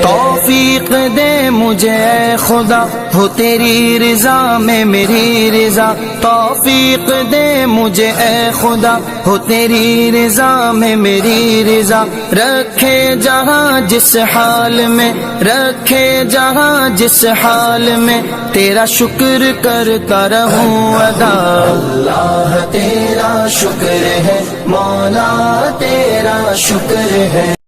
तौफीक दे मुझे ऐ खुदा, हो तेरी रिजा में मेरी रिजा। तौफीक दे मुझे ऐ खुदा, हो तेरी रिजा में मेरी रिजा। रखे जहाँ जिस हाल में, रखे जहाँ जिस हाल में, तेरा शुक्र करता रहूं अदा। अल्लाह तेरा शुक्र है, मौला तेरा शुक्र है।